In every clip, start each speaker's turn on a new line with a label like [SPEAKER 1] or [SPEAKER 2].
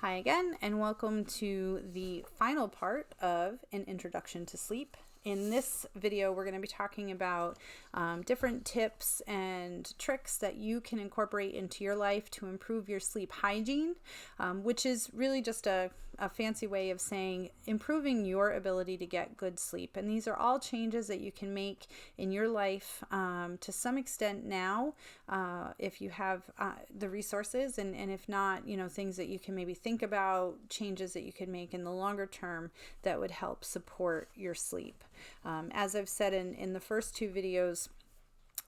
[SPEAKER 1] Hi again, and welcome to the final part of An Introduction to Sleep. In this video, we're going to be talking about different tips and tricks that you can incorporate into your life to improve your sleep hygiene, which is really just a fancy way of saying improving your ability to get good sleep. And these are all changes that you can make in your life to some extent now, if you have the resources, and if not, things that you can maybe think about, changes that you can make in the longer term that would help support your sleep. As I've said in the first two videos,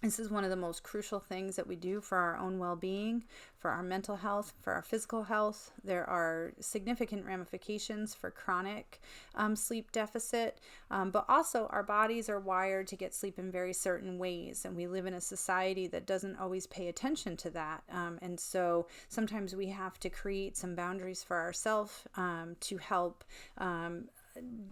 [SPEAKER 1] this is one of the most crucial things that we do for our own well-being, for our mental health, for our physical health. There are significant ramifications for chronic sleep deficit, but also our bodies are wired to get sleep in very certain ways, and we live in a society that doesn't always pay attention to that. And so sometimes we have to create some boundaries for ourselves to help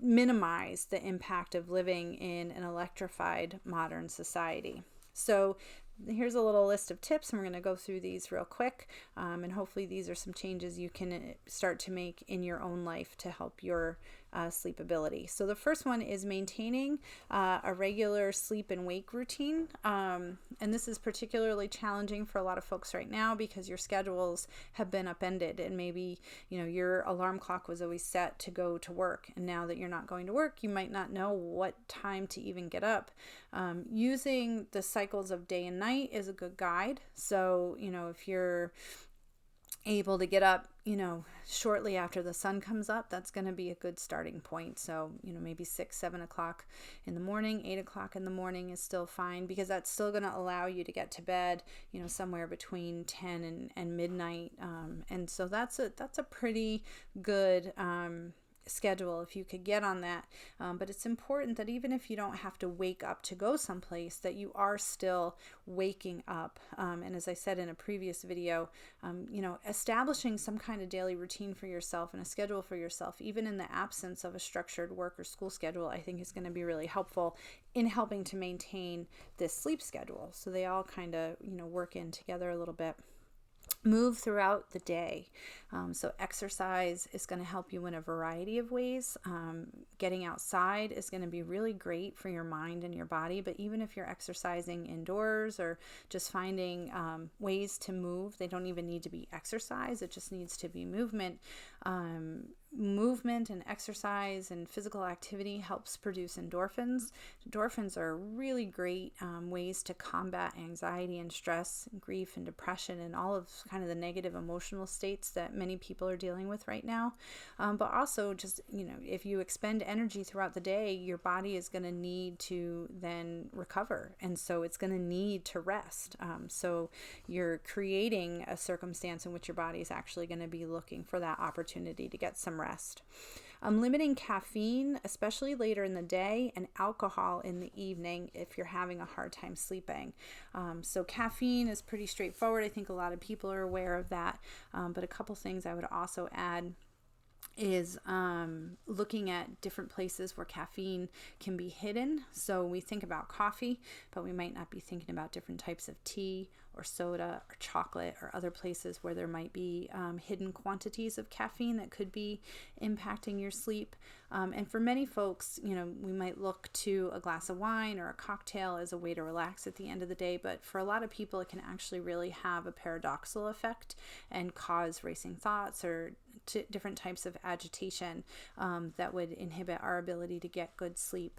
[SPEAKER 1] minimize the impact of living in an electrified modern society. So here's a little list of tips, and we're going to go through these real quick, and hopefully these are some changes you can start to make in your own life to help your sleep ability. So the first one is maintaining a regular sleep and wake routine, and this is particularly challenging for a lot of folks right now because your schedules have been upended, and maybe your alarm clock was always set to go to work, and now that you're not going to work, you might not know what time to even get up. Using the cycles of day and night is a good guide. So if you're able to get up shortly after the sun comes up, that's going to be a good starting point. So maybe 6-7 o'clock in the morning, 8 o'clock in the morning is still fine, because that's still going to allow you to get to bed somewhere between 10 and midnight, and so that's a pretty good schedule if you could get on that. But it's important that even if you don't have to wake up to go someplace, that you are still waking up. And as I said in a previous video, establishing some kind of daily routine for yourself and a schedule for yourself, even in the absence of a structured work or school schedule, I think is going to be really helpful in helping to maintain this sleep schedule. So they all kind of, work in together a little bit. Move throughout the day. So exercise is going to help you in a variety of ways. Getting outside is going to be really great for your mind and your body, but even if you're exercising indoors or just finding ways to move, they don't even need to be exercise, it just needs to be movement. Movement and exercise and physical activity helps produce endorphins. Endorphins are really great ways to combat anxiety and stress, and grief and depression, and all of kind of the negative emotional states that many people are dealing with right now. But also just, if you expend energy throughout the day, your body is going to need to then recover. And so it's going to need to rest. So you're creating a circumstance in which your body is actually going to be looking for that opportunity to get some rest. Limiting caffeine, especially later in the day, and alcohol in the evening if you're having a hard time sleeping. So caffeine is pretty straightforward. I think a lot of people are aware of that. But a couple things I would also add is looking at different places where caffeine can be hidden. So we think about coffee, but we might not be thinking about different types of tea or soda or chocolate or other places where there might be hidden quantities of caffeine that could be impacting your sleep. And for many folks, we might look to a glass of wine or a cocktail as a way to relax at the end of the day, but for a lot of people, it can actually really have a paradoxical effect and cause racing thoughts or different types of agitation that would inhibit our ability to get good sleep.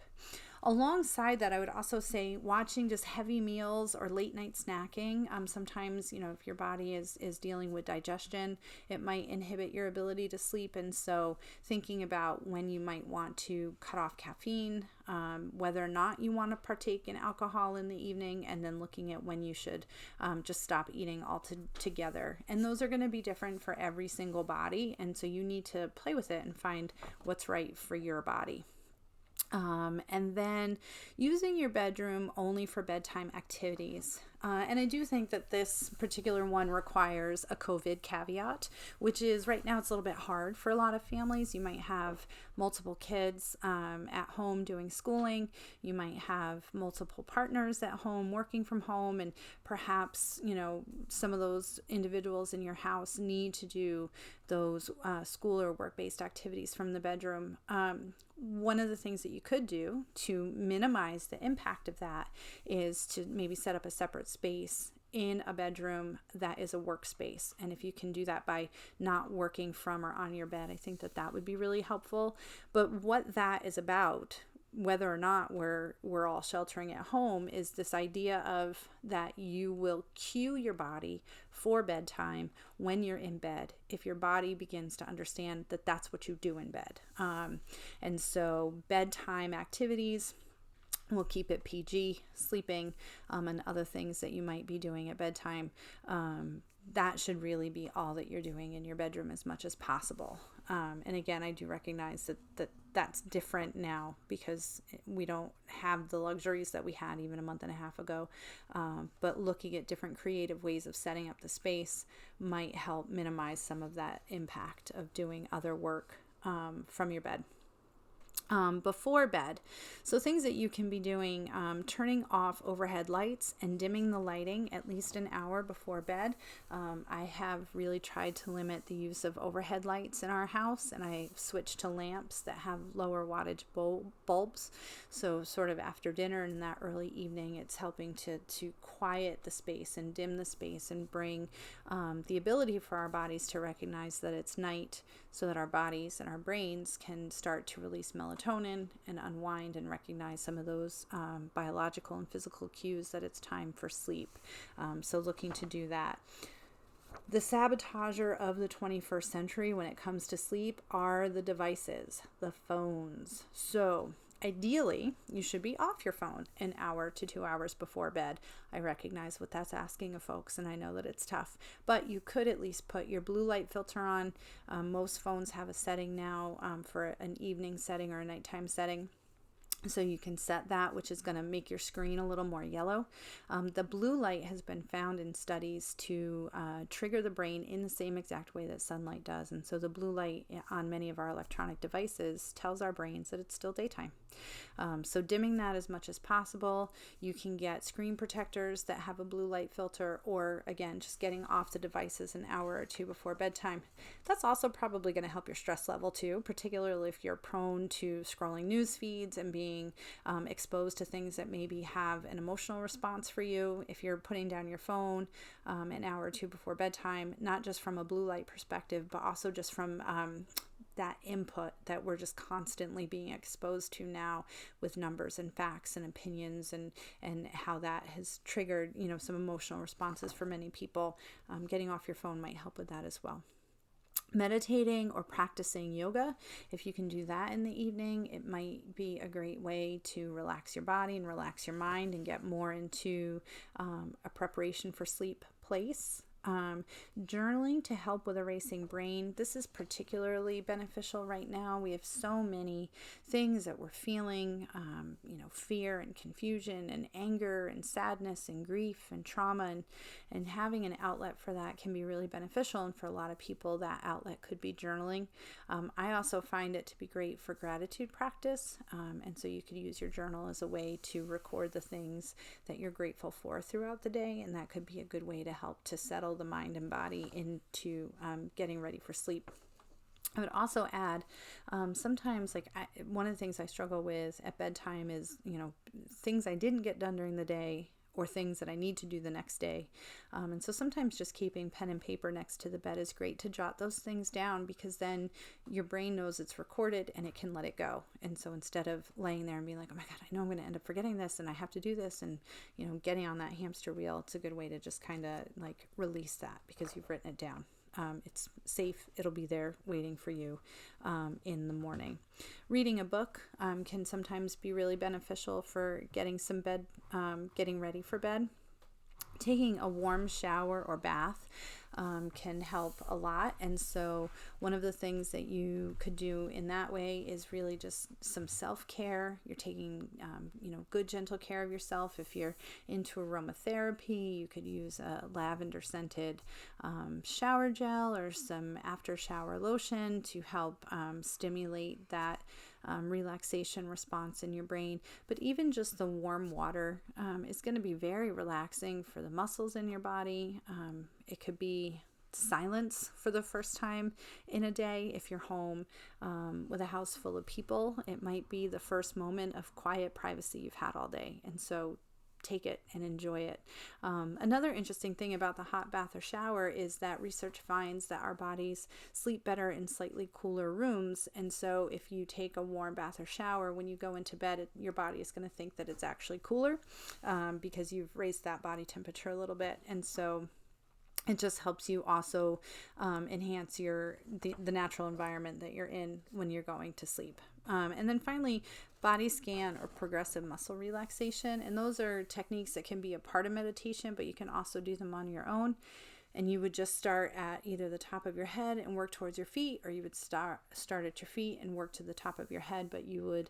[SPEAKER 1] Alongside that, I would also say watching just heavy meals or late night snacking. Sometimes, if your body is dealing with digestion, it might inhibit your ability to sleep. And so thinking about when you might want to cut off caffeine, whether or not you want to partake in alcohol in the evening, and then looking at when you should just stop eating altogether. And those are going to be different for every single body. And so you need to play with it and find what's right for your body. And then using your bedroom only for bedtime activities. And I do think that this particular one requires a COVID caveat, which is right now it's a little bit hard for a lot of families. You might have multiple kids at home doing schooling. You might have multiple partners at home working from home, and perhaps, some of those individuals in your house need to do those school or work-based activities from the bedroom. One of the things that you could do to minimize the impact of that is to maybe set up a separate space in a bedroom that is a workspace. And if you can do that by not working from or on your bed, I think that that would be really helpful. But what that is about, whether or not we're all sheltering at home, is this idea of that you will cue your body for bedtime when you're in bed, if your body begins to understand that that's what you do in bed. And so bedtime activities, we'll keep it PG, sleeping, and other things that you might be doing at bedtime. That should really be all that you're doing in your bedroom as much as possible. And again, I do recognize that that's different now because we don't have the luxuries that we had even a month and a half ago. But looking at different creative ways of setting up the space might help minimize some of that impact of doing other work from your bed. Before bed. So things that you can be doing, turning off overhead lights and dimming the lighting at least an hour before bed. I have really tried to limit the use of overhead lights in our house, and I switched to lamps that have lower wattage bulbs. So sort of after dinner and that early evening, it's helping to quiet the space and dim the space and bring the ability for our bodies to recognize that it's night, so that our bodies and our brains can start to release melatonin and unwind and recognize some of those biological and physical cues that it's time for sleep. So looking to do that. The sabotager of the 21st century when it comes to sleep are the devices, the phones. So ideally, you should be off your phone an hour to 2 hours before bed. I recognize what that's asking of folks, and I know that it's tough, but you could at least put your blue light filter on. Most phones have a setting now for an evening setting or a nighttime setting. So you can set that, which is going to make your screen a little more yellow. The blue light has been found in studies to trigger the brain in the same exact way that sunlight does. And so the blue light on many of our electronic devices tells our brains that it's still daytime. So dimming that as much as possible. You can get screen protectors that have a blue light filter, or again, just getting off the devices an hour or two before bedtime. That's also probably going to help your stress level too, particularly if you're prone to scrolling news feeds and being exposed to things that maybe have an emotional response for you. If you're putting down your phone an hour or two before bedtime, not just from a blue light perspective, but also just from that input that we're just constantly being exposed to now with numbers and facts and opinions, and how that has triggered, some emotional responses for many people. Getting off your phone might help with that as well. Meditating or practicing yoga, if you can do that in the evening, it might be a great way to relax your body and relax your mind and get more into a preparation for sleep place. Journaling to help with a racing brain. This is particularly beneficial right now. We have so many things that we're feeling, fear and confusion and anger and sadness and grief and trauma, and having an outlet for that can be really beneficial. And for a lot of people, that outlet could be journaling. I also find it to be great for gratitude practice. And so you could use your journal as a way to record the things that you're grateful for throughout the day. And that could be a good way to help to settle the mind and body into getting ready for sleep. I would also add, sometimes one of the things I struggle with at bedtime is, things I didn't get done during the day or things that I need to do the next day. And so sometimes just keeping pen and paper next to the bed is great to jot those things down, because then your brain knows it's recorded and it can let it go. And so instead of laying there and being like, oh my God, I know I'm going to end up forgetting this and I have to do this, and, getting on that hamster wheel, it's a good way to just kind of release that because you've written it down. It's safe. It'll be there waiting for you in the morning. Reading a book can sometimes be really beneficial for getting ready for bed. Taking a warm shower or bath can help a lot. And so one of the things that you could do in that way is really just some self-care. You're taking, good gentle care of yourself. If you're into aromatherapy, you could use a lavender scented shower gel or some after shower lotion to help stimulate that relaxation response in your brain. But even just the warm water is going to be very relaxing for the muscles in your body. It could be silence for the first time in a day. If you're home with a house full of people, it might be the first moment of quiet privacy you've had all day. And so take it and enjoy it. Another interesting thing about the hot bath or shower is that research finds that our bodies sleep better in slightly cooler rooms. And so if you take a warm bath or shower, when you go into bed, your body is going to think that it's actually cooler because you've raised that body temperature a little bit. And so it just helps you also enhance the natural environment that you're in when you're going to sleep. And then finally, body scan or progressive muscle relaxation. And those are techniques that can be a part of meditation, but you can also do them on your own. And you would just start at either the top of your head and work towards your feet, or you would start at your feet and work to the top of your head. But you would,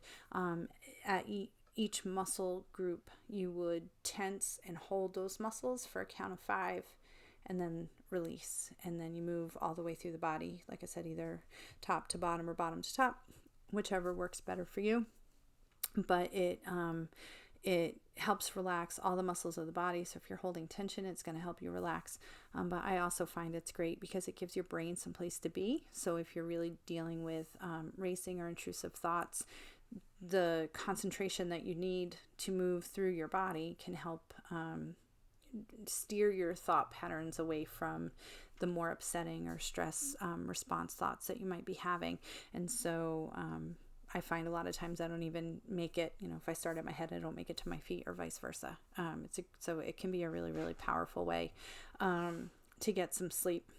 [SPEAKER 1] at each muscle group, you would tense and hold those muscles for a count of 5. And then release. And then you move all the way through the body. Like I said, either top to bottom or bottom to top, whichever works better for you. But it helps relax all the muscles of the body. So if you're holding tension, it's going to help you relax. But I also find it's great because it gives your brain some place to be. So if you're really dealing with racing or intrusive thoughts, the concentration that you need to move through your body can help steer your thought patterns away from the more upsetting or stress response thoughts that you might be having. And so I find a lot of times I don't even make it, if I start at my head, I don't make it to my feet or vice versa. So it can be a really, really powerful way to get some sleep.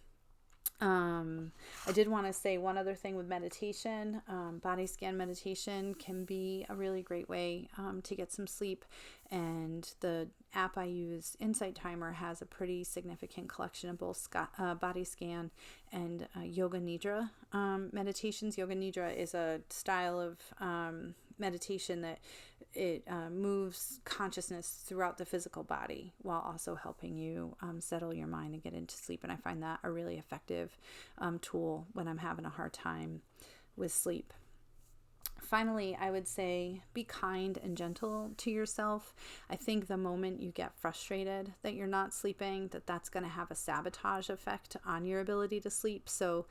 [SPEAKER 1] I did want to say one other thing with meditation. Body scan meditation can be a really great way to get some sleep. And the app I use, Insight Timer, has a pretty significant collection of both body scan and yoga nidra meditations. Yoga nidra is a style of meditation that it moves consciousness throughout the physical body while also helping you settle your mind and get into sleep. And I find that a really effective tool when I'm having a hard time with sleep. Finally, I would say be kind and gentle to yourself. I think the moment you get frustrated that you're not sleeping, that's going to have a sabotage effect on your ability to sleep. So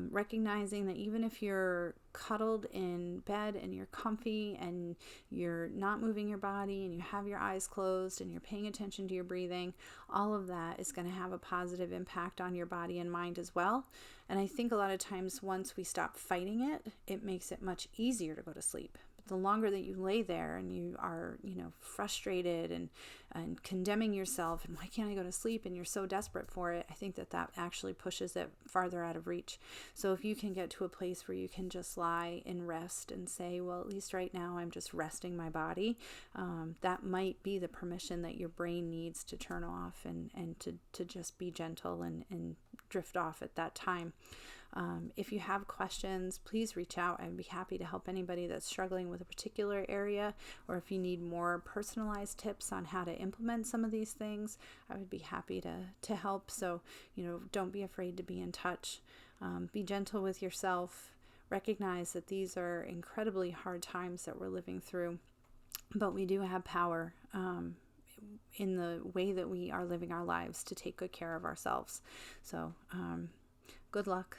[SPEAKER 1] recognizing that even if you're cuddled in bed and you're comfy and you're not moving your body and you have your eyes closed and you're paying attention to your breathing, all of that is going to have a positive impact on your body and mind as well. And I think a lot of times once we stop fighting it, it makes it much easier to go to sleep. But the longer that you lay there and you are, frustrated and condemning yourself and why can't I go to sleep, and you're so desperate for it, I think that actually pushes it farther out of reach. So if you can get to a place where you can just lie and rest and say, well, at least right now I'm just resting my body, that might be the permission that your brain needs to turn off and to just be gentle and drift off at that time. If you have questions, please reach out. I'd be happy to help anybody that's struggling with a particular area, or if you need more personalized tips on how to implement some of these things, I would be happy to help. So, don't be afraid to be in touch. Be gentle with yourself. Recognize that these are incredibly hard times that we're living through, but we do have power in the way that we are living our lives to take good care of ourselves. So, good luck.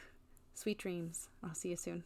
[SPEAKER 1] Sweet dreams. I'll see you soon.